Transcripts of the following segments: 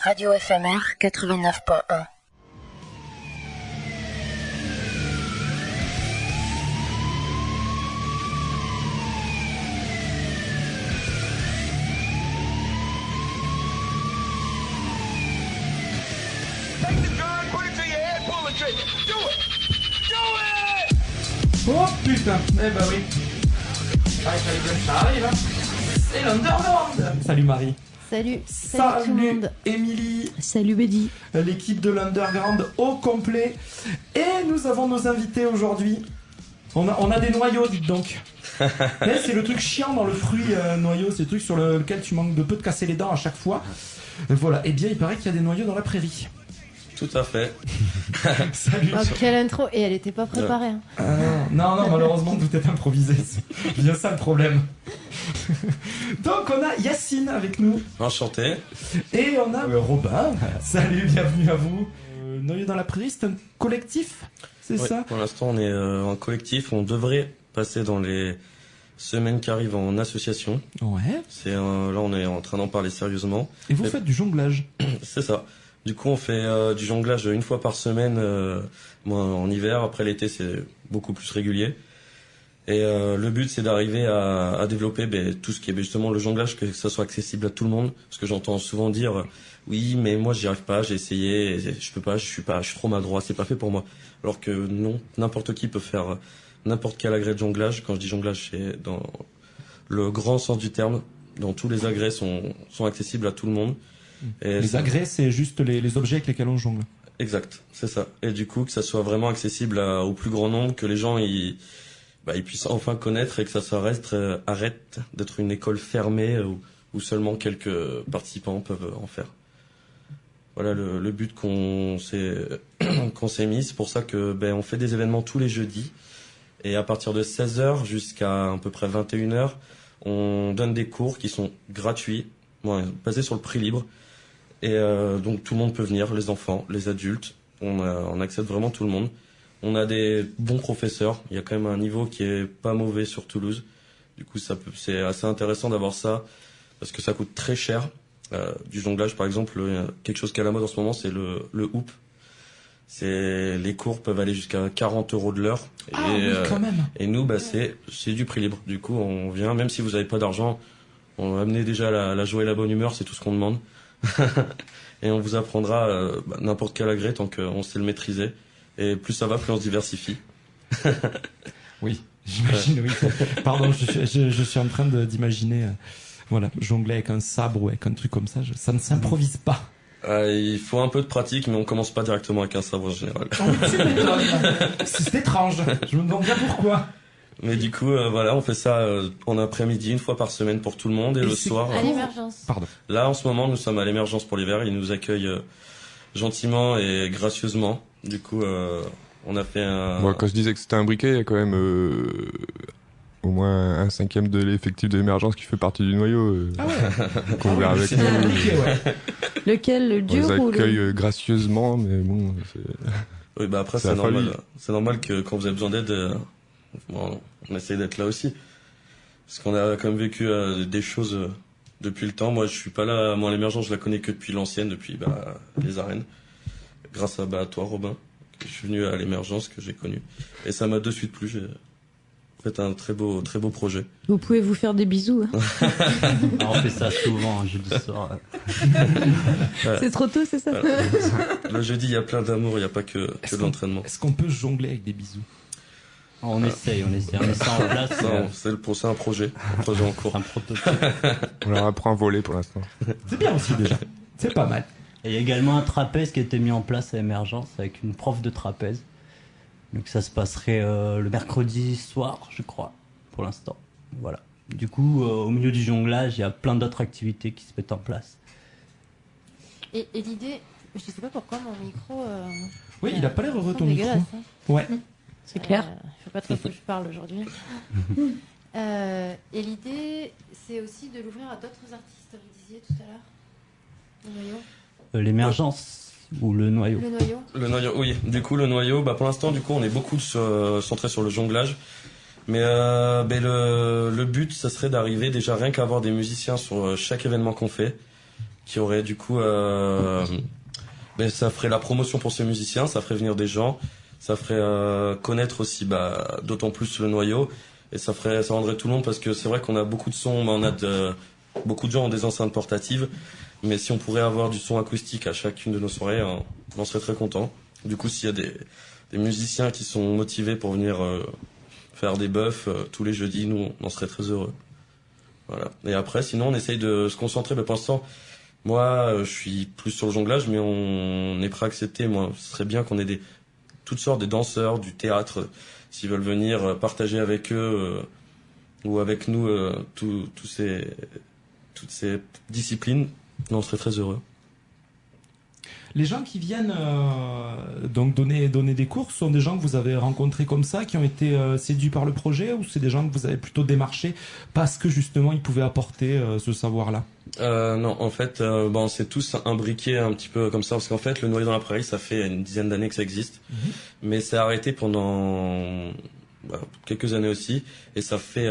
Radio FMR 89.1. Oh putain, eh bah oui. Ça arrive, hein. C'est l'Underground. Salut Marie. Salut tout le monde. Émilie. Salut Betty. L'équipe de l'Underground au complet. Et nous avons nos invités aujourd'hui. On a des noyaux, dites donc. Mais c'est le truc chiant dans le fruit noyau, c'est le truc sur lequel tu manques de peu de casser les dents à chaque fois. Voilà, et bien il paraît qu'il y a des noyaux dans la prairie. Tout à fait. Salut. Oh, quelle intro. Et elle était pas préparée. Hein. Non, malheureusement tout est improvisé. C'est bien ça le problème. Donc on a Yacine avec nous. Enchanté. Et on a Robin. Salut, bienvenue à vous. Noyau dans la prairie, c'est un collectif, c'est ça? Pour l'instant on est en collectif, on devrait passer dans les semaines qui arrivent en association. Ouais. Là on est en train d'en parler sérieusement. Et vous faites du jonglage? C'est ça. Du coup on fait du jonglage une fois par semaine moi, en hiver, après l'été c'est beaucoup plus régulier. Et le but c'est d'arriver à développer tout ce qui est justement le jonglage, que ça soit accessible à tout le monde. Parce que j'entends souvent dire oui mais moi j'y arrive pas, j'ai essayé, je peux pas, je suis trop maladroit, c'est pas fait pour moi. Alors que non, n'importe qui peut faire n'importe quel agrès de jonglage. Quand je dis jonglage, c'est dans le grand sens du terme. Dans tous les agrès sont accessibles à tout le monde. Et les agrès, c'est juste les objets avec lesquels on jongle. Exact, c'est ça. Et du coup, que ça soit vraiment accessible au plus grand nombre, que les gens ils puissent enfin connaître et que ça arrête d'être une école fermée où seulement quelques participants peuvent en faire. Voilà le but qu'on s'est mis. C'est pour ça que on fait des événements tous les jeudis. Et à partir de 16h jusqu'à à peu près 21h, on donne des cours qui sont gratuits, basés sur le prix libre. Et donc tout le monde peut venir, les enfants, les adultes. On accepte vraiment tout le monde. On a des bons professeurs. Il y a quand même un niveau qui est pas mauvais sur Toulouse. Du coup, c'est assez intéressant d'avoir ça parce que ça coûte très cher. Du jonglage, par exemple, quelque chose qui est à la mode en ce moment, c'est le hoop. Les cours peuvent aller jusqu'à 40 € de l'heure. Oui, quand même. Et nous, c'est du prix libre. Du coup, on vient, même si vous n'avez pas d'argent, on va amener déjà la joie et la bonne humeur, c'est tout ce qu'on demande. Et on vous apprendra n'importe quel agrès tant qu'on sait le maîtriser. Et plus ça va, plus on se diversifie. Oui, j'imagine, oui. Pardon, je suis en train d'imaginer, jongler avec un sabre ou avec un truc comme ça. Ça ne s'improvise pas. Il faut un peu de pratique, mais on commence pas directement avec un sabre en général. C'est étrange. Je me demande bien pourquoi. Mais du coup, on fait ça en après-midi, une fois par semaine pour tout le monde, et le soir. À l'émergence. Pardon. Là, en ce moment, nous sommes à l'émergence pour l'hiver. Ils nous accueillent gentiment et gracieusement. Du coup, on a fait un... Quand je disais que c'était un briquet, il y a quand même au moins 1/5 de l'effectif de l'émergence qui fait partie du noyau. Ah ouais. Qu'on verra avec nous. Lequel, le dur on les ou accueille le... gracieusement, mais bon... Oui, après, c'est normal. C'est normal que quand vous avez besoin d'aide, on essaye d'être là aussi. Parce qu'on a quand même vécu des choses depuis le temps. Moi, je suis pas là. Moi, l'émergence, je la connais que depuis l'ancienne, depuis les arènes. Grâce à toi, Robin, que je suis venu à l'émergence, que j'ai connu. Et ça m'a de suite plu. J'ai fait un très beau projet. Vous pouvez vous faire des bisous. Hein. On fait ça souvent, jeudi soir. C'est trop tôt, c'est ça? Le jeudi, il y a plein d'amour, il n'y a pas que de l'entraînement. Est-ce qu'on peut jongler avec des bisous? On essaye, on met ça en place. Non, c'est un projet en cours. Un prototype. On leur apprend à voler pour l'instant. C'est bien aussi déjà. C'est pas mal. Et il y a également un trapèze qui a été mis en place à l'émergence avec une prof de trapèze. Donc ça se passerait le mercredi soir, je crois, pour l'instant. Voilà. Du coup, au milieu du jonglage, il y a plein d'autres activités qui se mettent en place. Et l'idée, je sais pas pourquoi mon micro... Oui, il a pas l'air heureux ton micro. Hein. Ouais. C'est clair. Il faut pas trop que je parle aujourd'hui. Et l'idée, c'est aussi de l'ouvrir à d'autres artistes, vous disiez tout à l'heure. Le noyau. L'émergence ou le noyau. Le noyau, oui. Du coup, le noyau, pour l'instant, on est beaucoup centré sur le jonglage. Mais le but, ça serait d'arriver déjà rien qu'à avoir des musiciens sur chaque événement qu'on fait, qui aurait du coup, ça ferait la promotion pour ces musiciens, ça ferait venir des gens, ça ferait connaître aussi d'autant plus le noyau, et ça rendrait tout le monde, parce que c'est vrai qu'on a beaucoup de sons, beaucoup de gens ont des enceintes portatives, mais si on pourrait avoir du son acoustique à chacune de nos soirées, on en serait très content. Du coup, s'il y a des musiciens qui sont motivés pour venir faire des buffs tous les jeudis, nous on en serait très heureux. Voilà. Et après, sinon, on essaye de se concentrer. Mais pour l'instant, moi, je suis plus sur le jonglage, mais on est prêt à accepter. Moi, ce serait bien qu'on ait toutes sortes, des danseurs, du théâtre, s'ils veulent venir partager avec eux ou avec nous toutes ces disciplines. Nous, on serait très heureux. Les gens qui viennent donc donner des cours sont des gens que vous avez rencontrés comme ça, qui ont été séduits par le projet, ou c'est des gens que vous avez plutôt démarchés parce que justement ils pouvaient apporter ce savoir-là? Non, en fait, on s'est tous imbriqués un petit peu comme ça, parce qu'en fait, le noyau dans la prairie, ça fait une dizaine d'années que ça existe, mais c'est arrêté pendant quelques années aussi, et ça fait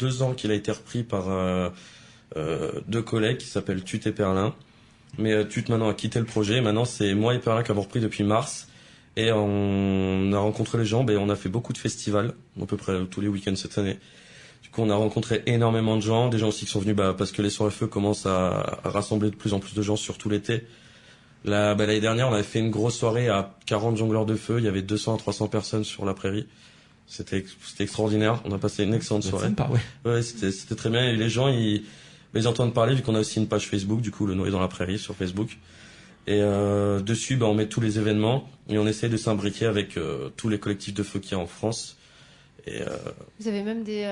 2 ans qu'il a été repris par 2 collègues qui s'appellent Tut et Perlin. Mais Tut maintenant a quitté le projet. Maintenant, c'est moi et Perlin qui avons repris depuis mars. Et on a rencontré les gens. On a fait beaucoup de festivals, à peu près tous les week-ends cette année. Du coup, on a rencontré énormément de gens. Des gens aussi qui sont venus parce que les soirées feu commencent à rassembler de plus en plus de gens, surtout l'été. L'année dernière, on avait fait une grosse soirée à 40 jongleurs de feu. Il y avait 200 à 300 personnes sur la prairie. C'était extraordinaire. On a passé une excellente soirée. Sympa, ouais. Ouais, c'était très bien. Et les gens, ils entendent parler, vu qu'on a aussi une page Facebook, du coup, le Noyau dans la prairie sur Facebook. Et dessus, on met tous les événements et on essaie de s'imbriquer avec tous les collectifs de feu qu'il y a en France. Et vous avez même des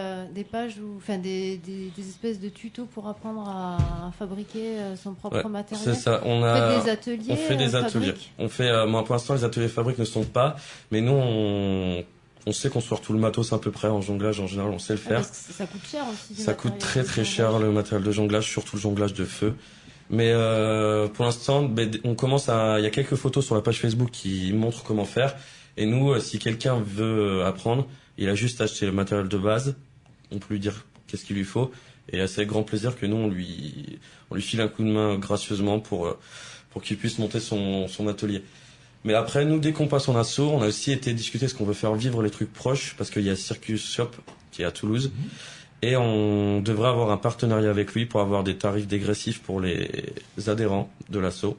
pages des espèces de tutos pour apprendre à fabriquer son propre matériel. C'est ça. On fait des ateliers. On fait des ateliers. On fait, moi, pour l'instant, les ateliers fabriques ne sont pas, mais nous, on sait construire tout le matos à peu près en jonglage, en général, on sait le faire. Parce que ça coûte cher aussi. Ça coûte très très cher le matériel de jonglage, surtout le jonglage de feu. Mais pour l'instant, on commence il y a quelques photos sur la page Facebook qui montrent comment faire. Et nous, si quelqu'un veut apprendre, il a juste à acheter le matériel de base. On peut lui dire qu'est-ce qu'il lui faut. Et c'est avec grand plaisir que nous, on lui file un coup de main gracieusement pour qu'il puisse monter son atelier. Mais après, nous, dès qu'on passe en asso, on a aussi été discuter ce qu'on veut faire vivre les trucs proches, parce qu'il y a Circus Shop qui est à Toulouse, et on devrait avoir un partenariat avec lui pour avoir des tarifs dégressifs pour les adhérents de l'asso,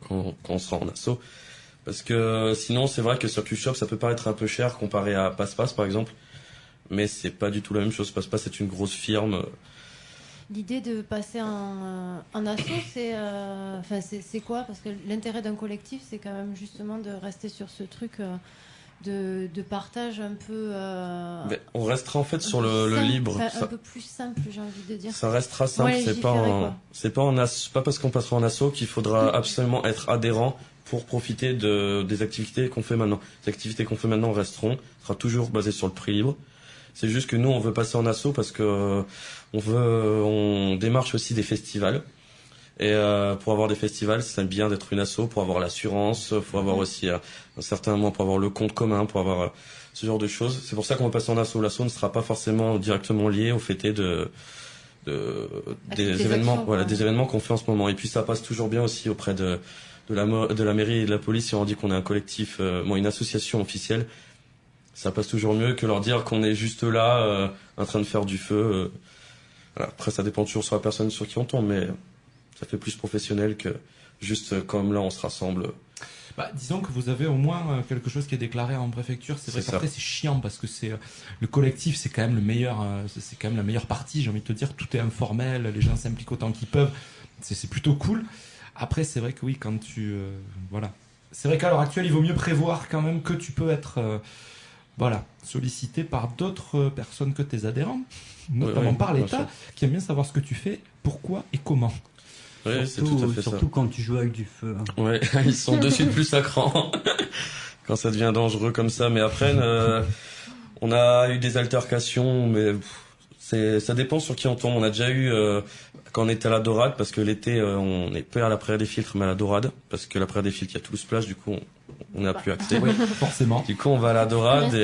quand on sera en asso. Parce que sinon, c'est vrai que Circus Shop, ça peut paraître un peu cher comparé à Passe-Passe, par exemple, mais c'est pas du tout la même chose. Passe-Passe, c'est une grosse firme. L'idée de passer en asso, c'est quoi? Parce que l'intérêt d'un collectif, c'est quand même justement de rester sur ce truc de partage un peu... on restera en fait sur le libre. Un peu plus simple, j'ai envie de dire. Ça restera simple, c'est pas parce qu'on passera en asso qu'il faudra absolument être adhérent pour profiter des activités qu'on fait maintenant. Les activités qu'on fait maintenant resteront, sera toujours basées sur le prix libre. C'est juste que nous, on veut passer en asso parce que on démarche aussi des festivals. Et pour avoir des festivals, c'est bien d'être une asso, pour avoir l'assurance, faut avoir aussi un certain moment pour avoir le compte commun, pour avoir ce genre de choses. C'est pour ça qu'on va passer en asso. L'asso ne sera pas forcément directement lié au fêté des événements, des événements qu'on fait en ce moment. Et puis ça passe toujours bien aussi auprès de la mairie et de la police si on dit qu'on est un collectif, une association officielle. Ça passe toujours mieux que leur dire qu'on est juste là, en train de faire du feu. Voilà. Après, ça dépend toujours sur la personne sur qui on tombe, mais ça fait plus professionnel que juste comme là, on se rassemble. Disons que vous avez au moins quelque chose qui est déclaré en préfecture. C'est vrai qu'après, c'est chiant parce que le collectif, c'est quand même c'est quand même la meilleure partie. J'ai envie de te dire, tout est informel, les gens s'impliquent autant qu'ils peuvent. C'est plutôt cool. Après, c'est vrai que oui, quand c'est vrai qu'à l'heure actuelle, il vaut mieux prévoir quand même que tu peux être sollicité par d'autres personnes que tes adhérents, notamment par l'État, qui aime bien savoir ce que tu fais, pourquoi et comment. Oui, c'est tout à fait surtout quand tu joues avec du feu. Ouais, ils sont dessus de plus à cran quand ça devient dangereux comme ça. Mais après, on a eu des altercations, mais ça dépend sur qui on tombe. On a déjà eu quand on était à la Dorade, parce que l'été on est peu à la Prairie des Filtres, mais à la Dorade, parce que la Prairie des Filtres, il y a Toulouse-Plage, du coup on n'a plus accès. Oui, forcément. Du coup on va à la Dorade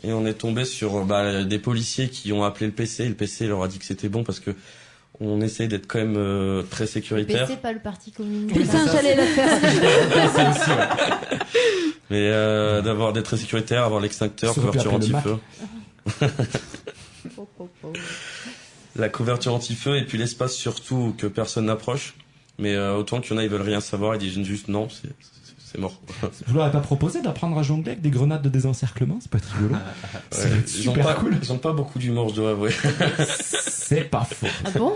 et on est tombé sur des policiers qui ont appelé le PC. Et le PC leur a dit que c'était bon parce que on essaye d'être quand même très sécuritaire. PC, pas le parti communiste. Putain, j'allais le faire. Mais d'être très sécuritaire, avoir l'extincteur, Ça aurait pu couverture appeler le anti-feu. La couverture anti-feu et puis l'espace surtout que personne n'approche. Mais autant qu'il y en a, ils veulent rien savoir, ils disent juste non, c'est mort. Vous leur avez pas proposé d'apprendre à jongler avec des grenades de désencerclement? C'est pas très rigolo. C'est super cool. Ils ont pas beaucoup d'humour, je dois avouer. C'est pas faux. Ah bon?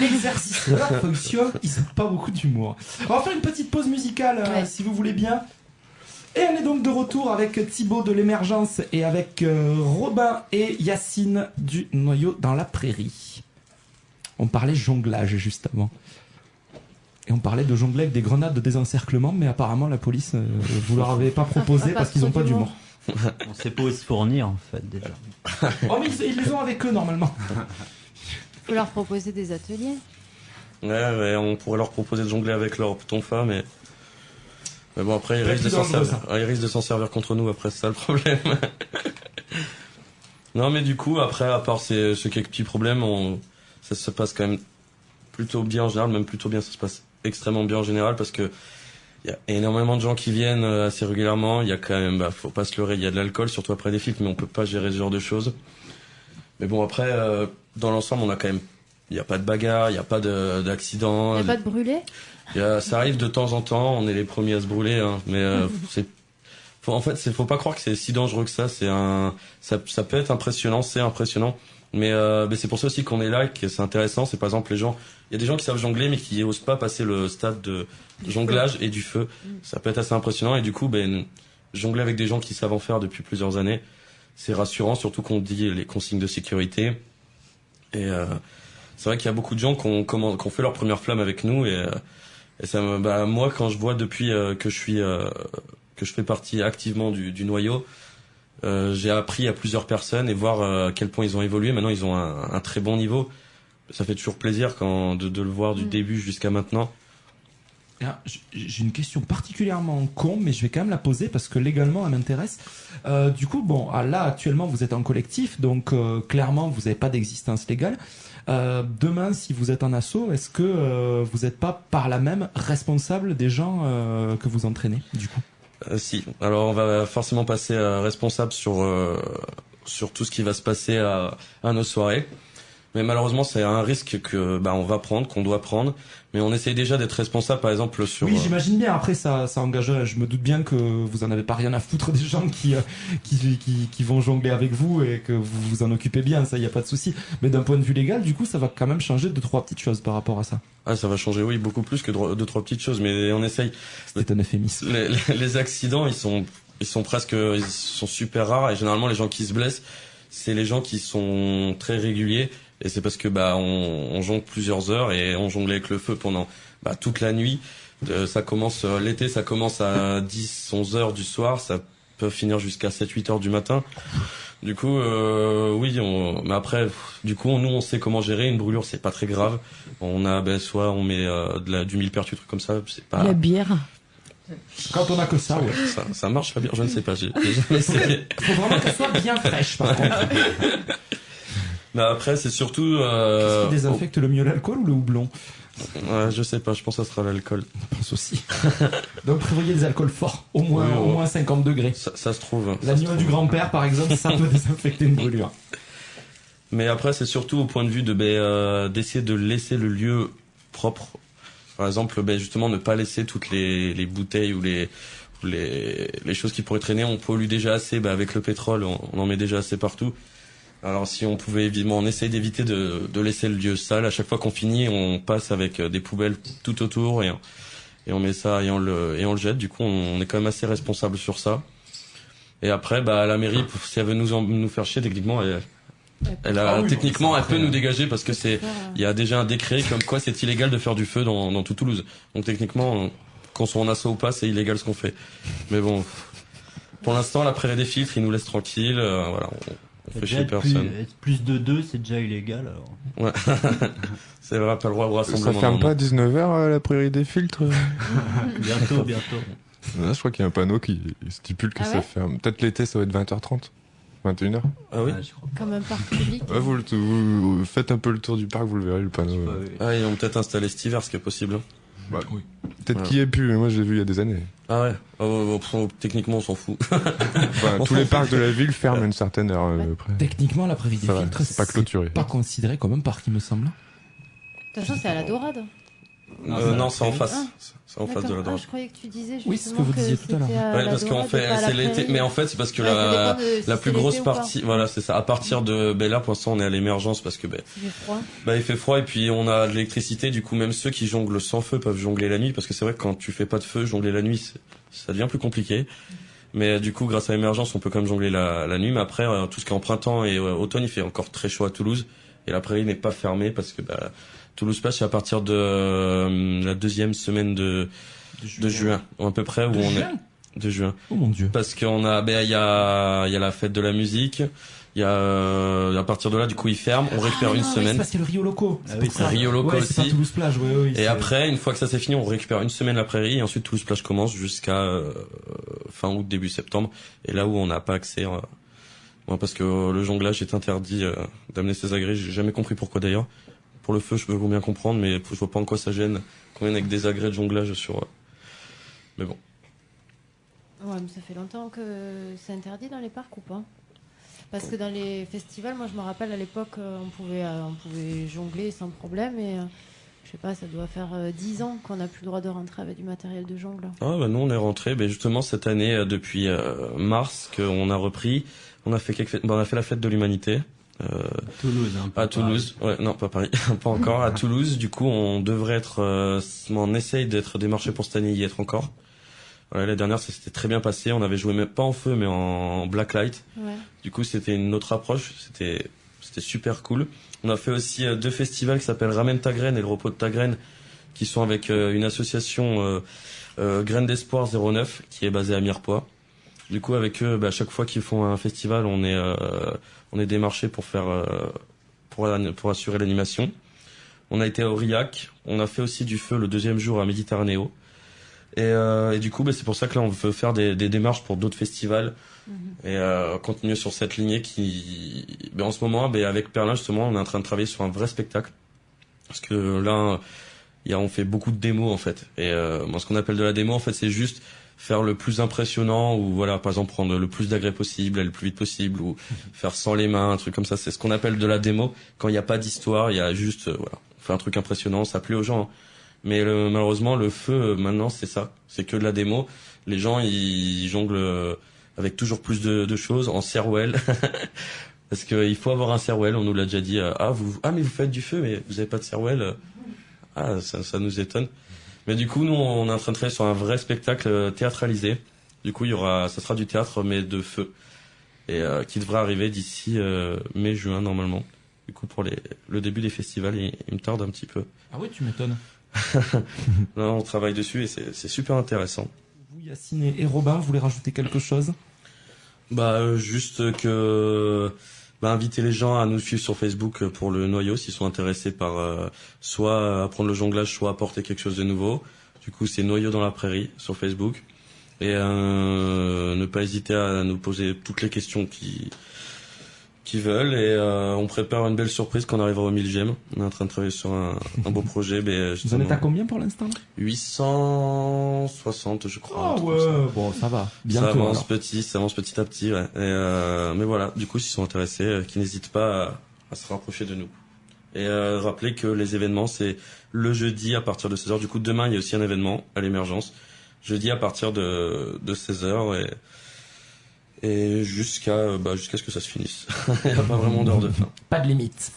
L'exercice là fonctionne, ils ont pas beaucoup d'humour. On va faire une petite pause musicale, si vous voulez bien. Et on est donc de retour avec Thibaut de l'Émergence et avec Robin et Yacine du Noyau dans la Prairie. On parlait jonglage juste avant. Et on parlait de jongler avec des grenades de désencerclement, mais apparemment la police, vous leur avez pas proposé parce qu'ils ont pas d'humour. On sait pas où se fournir en fait déjà. Oh mais ils les ont avec eux normalement. Faut leur proposer des ateliers. Ouais, on pourrait leur proposer de jongler avec leur tonfa, mais bon après ils C'est risquent de plus s'en dangereux, servir. Ils risquent de s'en servir contre nous après, c'est ça le problème. Non mais du coup après, à part ces quelques petits problèmes, ça se passe quand même plutôt bien en général, même plutôt bien, ça se passe extrêmement bien en général parce que il y a énormément de gens qui viennent assez régulièrement. Il y a quand même, faut pas se leurrer, il y a de l'alcool, surtout après des films, mais on peut pas gérer ce genre de choses. Mais bon après, dans l'ensemble, on a quand même, il y a pas de bagarre, il y a pas d'accident. Il n'y a pas de brûlé? Ça arrive de temps en temps, on est les premiers à se brûler, hein, mais faut pas croire que c'est si dangereux que ça. Ça peut être impressionnant, c'est impressionnant. Mais c'est pour ça aussi qu'on est là, et que c'est intéressant. C'est par exemple il y a des gens qui savent jongler mais qui osent pas passer le stade de jonglage et du feu. Ça peut être assez impressionnant et du coup, jongler avec des gens qui savent en faire depuis plusieurs années, c'est rassurant, surtout qu'on dit les consignes de sécurité. Et c'est vrai qu'il y a beaucoup de gens qui ont fait leur première flamme avec nous et ça moi quand je vois depuis que je fais partie activement du noyau. J'ai appris à plusieurs personnes et voir à quel point ils ont évolué. Maintenant, ils ont un très bon niveau. Ça fait toujours plaisir de le voir du début jusqu'à maintenant. J'ai une question particulièrement con, mais je vais quand même la poser parce que légalement, elle m'intéresse. Du coup, là, actuellement, vous êtes en collectif, donc clairement, vous n'avez pas d'existence légale. Demain, si vous êtes en asso, est-ce que vous n'êtes pas par là même responsable des gens que vous entraînez, du coup? Si. Alors on va forcément passer responsable sur tout ce qui va se passer à nos soirées. Mais malheureusement, c'est un risque que on va prendre, qu'on doit prendre. Mais on essaye déjà d'être responsable, par exemple sur. Oui, j'imagine bien. Après, ça engage. Je me doute bien que vous en avez pas rien à foutre des gens qui vont jongler avec vous et que vous vous en occupez bien. Ça, y a pas de souci. Mais d'un point de vue légal, du coup, ça va quand même changer 2-3 petites choses par rapport à ça. Ah, ça va changer, oui, beaucoup plus que 2-3 petites choses. Mais on essaye. C'était un euphémisme. Les accidents, ils sont super rares et généralement les gens qui se blessent, c'est les gens qui sont très réguliers. Et c'est parce que on jongle plusieurs heures et on jongle avec le feu pendant toute la nuit. Ça commence l'été, ça commence à 10-11 heures du soir, ça peut finir jusqu'à 7-8 heures du matin. Du coup, oui, mais après, du coup, nous on sait comment gérer une brûlure, c'est pas très grave. On a soit on met du millepertuis, truc comme ça, c'est pas. La bière. Quand on a que ça, ouais. Ça marche la bière, je ne sais pas. J'ai jamais essayé. Faut vraiment qu'elle soit bien fraîche, par contre. Mais après, c'est surtout. Qu'est-ce qui désinfecte le mieux, l'alcool ou le houblon? Je sais pas, je pense que ça sera l'alcool. Je pense aussi. Donc prévoyez des alcools forts, au moins 50 degrés. Ça se trouve. L'agneau du grand-père, par exemple, ça peut désinfecter une brûlure. Mais après, c'est surtout au point de vue d'essayer de laisser le lieu propre. Par exemple, justement, ne pas laisser toutes les bouteilles ou les choses qui pourraient traîner. On pollue déjà assez, avec le pétrole, on en met déjà assez partout. Alors si on pouvait on essaye d'éviter de laisser le lieu sale. À chaque fois qu'on finit, on passe avec des poubelles tout autour et on met ça et on le jette. Du coup, on est quand même assez responsable sur ça. Et après, la mairie, si elle veut nous faire chier, techniquement, elle peut nous dégager parce que il y a déjà un décret comme quoi c'est illégal de faire du feu dans tout Toulouse. Donc techniquement, qu'on soit en assaut ou pas, c'est illégal ce qu'on fait. Mais bon, pour l'instant, la prairie des filtres, ils nous laissent tranquilles. Voilà. On fait chier personne. Plus de 2, c'est déjà illégal, alors. Ouais. C'est vrai, pas le droit au rassemblement. Ça ferme pas à 19h la prairie des filtres? Bientôt. Là, je crois qu'il y a un panneau qui stipule que ça ferme. Peut-être l'été, ça va être 20h30. 21h. Ah oui. Ouais, je crois. Comme un parc public. Ouais, vous faites un peu le tour du parc, vous le verrez, le panneau. Ah, ils ont peut-être installé cet hiver, ce qui est possible. Bah, Oui. peut-être Voilà. qu'il y ait plus, mais moi je l'ai vu il y a des années. Ah ouais. Techniquement, on s'en fout. Enfin, tous les parcs de la ville ferment à une certaine heure près. Techniquement, la prairie des Ça va, filtres, c'est pas clôturé. pas considéré comme un parc, il me semble. De toute façon, c'est à la Dorade. Non, c'est en face. Ah. C'est en face de la D'accord. droite. Je croyais que tu disais justement Oui, c'est ce que vous disiez tout à l'heure. c'était à Ouais, la parce qu'on Dorade et fait, pas à la c'est l'été, Prairie. mais en fait, c'est parce que Ouais, ça dépend de si la c'est plus l'été grosse ou pas. partie, voilà, c'est ça. À partir de, là, pour l'instant, on est à l'émergence parce que, Il fait froid. il fait froid et puis on a de l'électricité, du coup, même ceux qui jonglent sans feu peuvent jongler la nuit parce que c'est vrai que quand tu fais pas de feu, jongler la nuit, ça devient plus compliqué. Mais du coup, grâce à l'émergence, on peut quand même jongler la nuit. Mais après, tout ce qui est en printemps et automne, il fait encore très chaud à Toulouse et la prairie n'est pas fermée parce que, Toulouse Plage, c'est à partir de la deuxième semaine de juin, à peu près, où De on juin est. De juin. Oh mon dieu. Parce qu'on a, il y a la fête de la musique, il y a, à partir de là, du coup, ils ferment, on récupère une Oui, c'est semaine. parce qu'il y a le Rio Loco. Ah C'est oui, pour ça. Rio Loco ouais, c'est pas aussi. Toulouse Plage, oui. Et après, une fois que ça c'est fini, on récupère une semaine la prairie, et ensuite Toulouse Plage commence jusqu'à fin août, début septembre. Et là où on n'a pas accès, parce que le jonglage est interdit d'amener ses agrès. J'ai jamais compris pourquoi d'ailleurs. Pour le feu, je peux bien comprendre, mais je vois pas en quoi ça gêne qu'on vienne avec des agrès de jonglage sur. Mais bon. Ouais, mais ça fait longtemps que c'est interdit dans les parcs ou pas? Parce que dans les festivals, moi je me rappelle à l'époque, on pouvait jongler sans problème et je sais pas, ça doit faire 10 ans qu'on n'a plus le droit de rentrer avec du matériel de jongle. Ah nous on est rentré, justement cette année depuis mars qu'on a repris, on a fait on a fait la fête de l'humanité. Toulouse, hein, pas À Toulouse, ouais, non, pas Paris, pas encore. À Toulouse, du coup, on devrait être, on essaye d'être démarché pour cette année, y être encore. Voilà, la dernière, ça s'était très bien passé. On avait joué même pas en feu, mais en blacklight. Ouais. Du coup, c'était une autre approche. C'était super cool. On a fait aussi 2 festivals qui s'appellent Ramène ta graine et le repos de ta graine, qui sont avec une association Graines d'Espoir 09, qui est basée à Mirepoix. Du coup, avec eux, à chaque fois qu'ils font un festival, on est démarché pour faire, pour assurer l'animation. On a été à Aurillac. On a fait aussi du feu le 2e jour à Méditerranéo. Et du coup, c'est pour ça que là, on veut faire des démarches pour d'autres festivals et continuer sur cette lignée qui, en ce moment, avec Perlin justement, on est en train de travailler sur un vrai spectacle parce que là, on fait beaucoup de démos en fait. Et ce qu'on appelle de la démo, en fait, c'est juste faire le plus impressionnant ou voilà, par exemple prendre le plus d'agrès possible, aller le plus vite possible ou faire sans les mains, un truc comme ça. C'est ce qu'on appelle de la démo. Quand il n'y a pas d'histoire, il y a juste on fait un truc impressionnant, ça plaît aux gens. Hein. Mais malheureusement, le feu, maintenant, c'est ça. C'est que de la démo. Les gens, ils jonglent avec toujours plus de choses en serwell. Parce qu'il faut avoir un serwell, on nous l'a déjà dit. Mais vous faites du feu, mais vous avez pas de serwell. Ça nous étonne. Mais du coup, nous, on est en train de travailler sur un vrai spectacle théâtralisé. Du coup, ça sera du théâtre, mais de feu. Et qui devrait arriver d'ici mai-juin, normalement. Du coup, pour le début des festivals, il me tarde un petit peu. Ah oui, tu m'étonnes. Là, on travaille dessus et c'est super intéressant. Vous, Yacine et Robin, vous voulez rajouter quelque chose? Juste que inviter les gens à nous suivre sur Facebook pour le noyau s'ils sont intéressés par soit apprendre le jonglage, soit apporter quelque chose de nouveau. Du coup, c'est Noyau dans la prairie sur Facebook et ne pas hésiter à nous poser toutes les questions qui veulent et on prépare une belle surprise quand on arrivera au 1000 gemmes. On est en train de travailler sur un beau projet. Vous en êtes à combien pour l'instant? 860 je crois. Ah ouais, bon ça va. Bientôt, ça avance petit à petit. Ouais. Et mais voilà, du coup s'ils sont intéressés, qu'ils n'hésitent pas à se rapprocher de nous. Et rappeler que les événements c'est le jeudi à partir de 16h. Du coup demain il y a aussi un événement à l'émergence. Jeudi à partir de 16h et jusqu'à ce que ça se finisse. Il n'y a pas vraiment d'heure de fin. Pas de limite.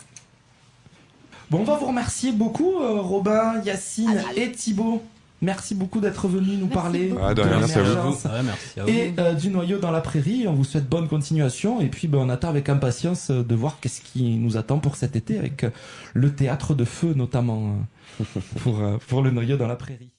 Bon, on va vous remercier beaucoup, Robin, Yacine et Thibaut. Merci beaucoup d'être venus nous parler de rien, merci à vous. l'émergence Merci à vous. et du noyau dans la prairie. On vous souhaite bonne continuation et puis on attend avec impatience de voir qu'est-ce qui nous attend pour cet été avec le théâtre de feu notamment pour le noyau dans la prairie.